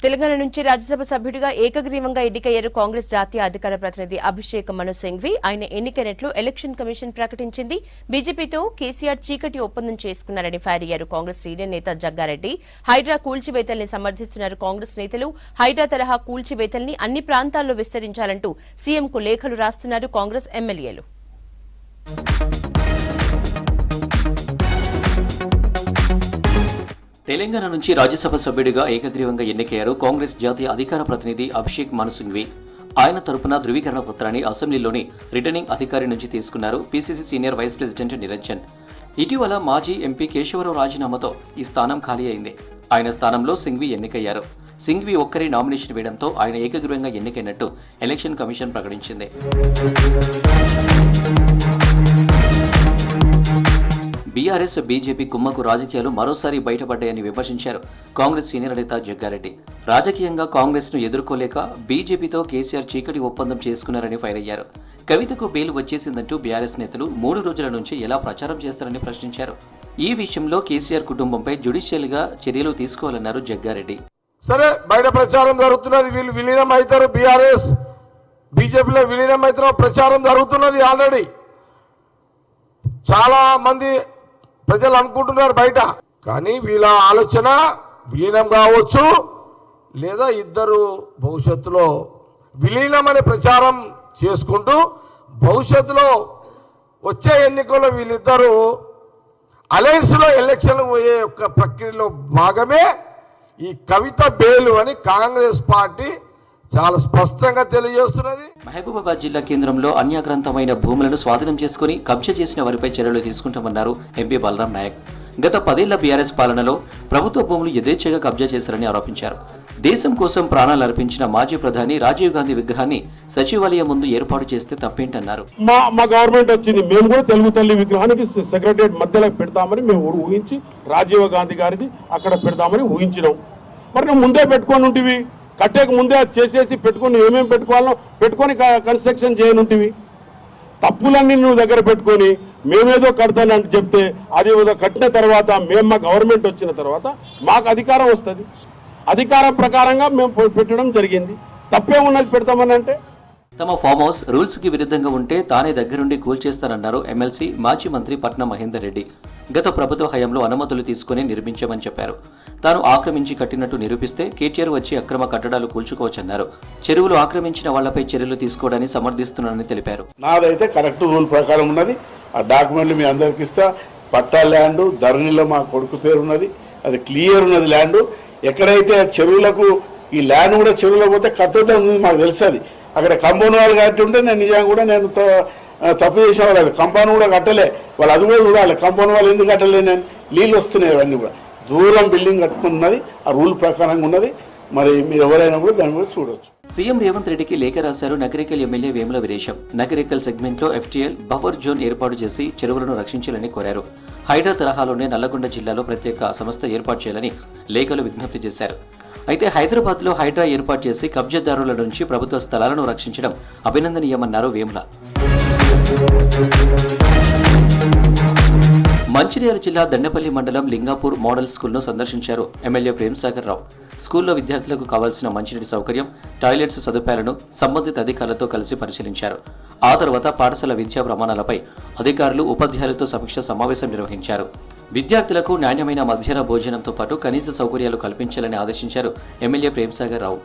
తెలంగాణ నుంచి రాజ్యసభ సభ్యుడిగా ఏకగ్రీవంగా ఎన్నికయ్యారు కాంగ్రెస్ జాతీయ అధికార ప్రతినిధి అభిషేక్ మను సింఘ్వి. ఆయన ఎన్నికైనట్లు ఎలక్షన్ కమిషన్ ప్రకటించింది. బీజేపీతో కేసీఆర్ చీకటి ఒప్పందం చేసుకున్నారని ఫైర్ అయ్యారు కాంగ్రెస్ సీనియర్ నేత జగ్గారెడ్డి. హైడ్రా కూల్చివేతల్ని సమర్థిస్తున్నారు కాంగ్రెస్ నేతలు. హైడ్రా తరహా కూల్చివేతల్ని అన్ని ప్రాంతాల్లో విస్తరించాలంటూ సీఎంకు లేఖలు రాస్తున్నారు కాంగ్రెస్ ఎమ్మెల్యేలు. తెలంగాణ నుంచి రాజ్యసభ సభ్యుడిగా ఏకగ్రీవంగా ఎన్నికయ్యారు కాంగ్రెస్ జాతీయ అధికార ప్రతినిధి అభిషేక్ మను సింఘ్వి. ఆయన తరపున ధృవీకరణ పత్రాన్ని అసెంబ్లీలోని రిటర్నింగ్ అధికారి నుంచి తీసుకున్నారు PCC senior vice president Niranjan. ఇటీవల మాజీ ఎంపీ కేశవరావు రాజీనామాతో ఈ స్థానం ఖాళీ అయింది. ఆయన స్థానంలో సింఘ్వి ఎన్నికయ్యారు. సింఘ్వి ఒక్కరే నామినేషన్ వేయడంతో ఆయన ఏకగ్రీవంగా ఎన్నికైనట్టు ఎలక్షన్ కమిషన్ ప్రకటించింది. బీఆర్ఎస్ బీజేపీ కుమ్మకు రాజకీయాలు మరోసారి బయటపడ్డాయని విమర్శించారు కాంగ్రెస్ సీనియర్ నేత జగ్గారెడ్డి. రాజకీయంగా కాంగ్రెస్ ను ఎదుర్కోలేక బీజేపీతో కేసీఆర్ చీకటి ఒప్పందం చేసుకున్నారని ఫైర్ అయ్యారు. కవితకు బెయిల్ వచ్చేసిందంటూ బీఆర్ఎస్ నేతలు 3 రోజుల నుంచి ఎలా ప్రచారం చేస్తారని ప్రశ్నించారు. ఈ విషయంలో కేసీఆర్ కుటుంబంపై జ్యుడిషియల్ గా చర్యలు తీసుకోవాలన్నారు జగ్గారెడ్డి. సరే, బయట ప్రచారం జరుగుతున్నది, వీళ్ళు విలీనం అవుతారు, బీఆర్ఎస్ బీజేపీలో విలీనం అవుతారో ప్రచారం జరుగుతున్నది. ఆల్రెడీ చాలా మంది ప్రజలు అనుకుంటున్నారు బయట. కానీ వీళ్ళ ఆలోచన విలీనం కావచ్చు, లేదా ఇద్దరు భవిష్యత్తులో విలీనం అనే ప్రచారం చేసుకుంటూ భవిష్యత్తులో వచ్చే ఎన్నికల్లో వీళ్ళిద్దరూ అలయన్స్లో ఎలక్షన్ పోయే యొక్క ప్రక్రియలో భాగమే ఈ కవిత బెయిల్ అని కాంగ్రెస్ పార్టీ చాలా స్పష్టంగా తెలియజేస్తున్నది. మహబూబాబాద్ జిల్లా కేంద్రంలో అన్యాక్రాంతమైన భూములను స్వాధీనం చేసుకుని కబ్జా చేసిన వారిపై చర్యలు తీసుకుంటామన్నారు ఎంపీ బలరాం నాయక్. గత 10 ఏళ్ల బీఆర్ఎస్ పాలనలో ప్రభుత్వ భూములు యథేచ్ఛగా కబ్జా చేశారని ఆరోపించారు. దేశం కోసం ప్రాణాలు అర్పించిన మాజీ ప్రధాని రాజీవ్ గాంధీ విగ్రహాన్ని సచివాలయం ముందు ఏర్పాటు చేస్తే తప్పేంటన్నారు. మా గవర్నమెంట్ వచ్చింది, మేము కూడా తెలుగు తల్లి విగ్రహానికి సెక్రటరియట్ మధ్యలో పెడతామని మేము ఊహించి రాజీవ్ గాంధీ గారిది అక్కడ పెడతామని ఊహించినాం. మరి నువ్వు ముందే పెట్టుకొని ఉంటివి, కట్టేక ముందే చేసేసి పెట్టుకొని ఏమేమి పెట్టుకోవాలో పెట్టుకొని కన్స్ట్రక్షన్ చేయనుంటివి. తప్పులన్నీ నువ్వు దగ్గర పెట్టుకొని మేమేదో కడతానంటే చెప్తే అది కట్టిన తర్వాత మేము మా గవర్నమెంట్ వచ్చిన తర్వాత మాకు అధికారం వస్తుంది. అధికారం ప్రకారంగా మేము పెట్టడం జరిగింది. తప్పేమున్నది పెడతామని అంటే. తమ ఫామ్ హౌస్ రూల్స్ కి విరుద్ధంగా ఉంటే తానే దగ్గరుండి కూల్చేస్తానన్నారు ఎమ్మెల్సీ మాజీ మంత్రి పట్నం మహేందర్ రెడ్డి. గత ప్రభుత్వ హయాంలో అనుమతులు తీసుకుని నిర్మించామని చెప్పారు. తాను ఆక్రమించి కట్టినట్టు నిరూపిస్తే కేటీఆర్ వచ్చి అక్రమ కట్టడాలు కూల్చుకోవచ్చన్నారు. చెరువులు ఆక్రమించిన వాళ్లపై చర్యలు తీసుకోవడాన్ని సమర్థిస్తున్నానని తెలిపారు. నాదైతే కరెక్ట్ రూల్ ప్రకారం ఉన్నది. ఆ డాక్యుమెంట్లు మీ అందరికి ఇస్తా. పట్టా ల్యాండ్ ధరణిలో మా కొడుకు పేరు ఉన్నది, అది క్లియర్ ఉన్నది ల్యాండ్. ఎక్కడైతే చెరువులకు ఈ ల్యాండ్ కూడా చెరువులో పోతే కట్టొద్దని మాకు తెలుస్తుంది. అక్కడ కంపౌండ్ వాళ్ళు కట్టి ఉంటే నేను నిజంగా కూడా నేను తప్పు చేసిన వాళ్ళు కంపౌండ్ కూడా కట్టలే. వాళ్ళు అది కూడా చూడాలి, కంపౌండ్ వాళ్ళు ఎందుకు కట్టలే, నేను నీళ్ళు వస్తున్నాయి. అవన్నీ కూడా దూరం బిల్డింగ్ కట్టుకున్నది, ఆ రూల్ ప్రకారంగా ఉన్నది. మరి మీరు ఎవరైనా కూడా దాన్ని కూడా చూడవచ్చు. సీఎం రేవంత్ రెడ్డికి లేఖ రాశారు నగరికల్ ఎమ్మెల్యే వేముల వీరేశం. నగరికల్ సెగ్మెంట్ లో FTL బఫర్ జోన్ ఏర్పాటు చేసి చెరువులను రక్షించాలని కోరారు. హైడ్రా తరహాలోనే నల్లగొండ జిల్లాలో ప్రత్యేక సంస్థ ఏర్పాటు చేయాలని లేఖలు విజ్ఞప్తి చేశారు. అయితే హైదరాబాద్ లో హైడ్రా ఏర్పాటు చేసి కబ్జాదారుల నుంచి ప్రభుత్వ స్థలాలను రక్షించడం అభినందనీయమన్నారు వేముల. మంచిర్యాల జిల్లా దండపల్లి మండలం లింగాపూర్ మోడల్ స్కూల్ను సందర్శించారు ఎమ్మెల్యే ప్రేమ్సాగర్ రావు. స్కూల్లో విద్యార్థులకు కావాల్సిన మంచినీటి సౌకర్యం, టాయిలెట్స్ సదుపాయాలను సంబంధిత అధికారులతో కలిసి పరిశీలించారు. ఆ తర్వాత పాఠశాల విద్యా ప్రమాణాలపై అధికారులు, ఉపాధ్యాయులతో సమీక్ష సమావేశం నిర్వహించారు. విద్యార్థులకు నాణ్యమైన మధ్యాహ్న భోజనంతో పాటు కనీస సౌకర్యాలు కల్పించాలని ఆదేశించారు ఎమ్మెల్యే ప్రేమ్సాగర్ రావు.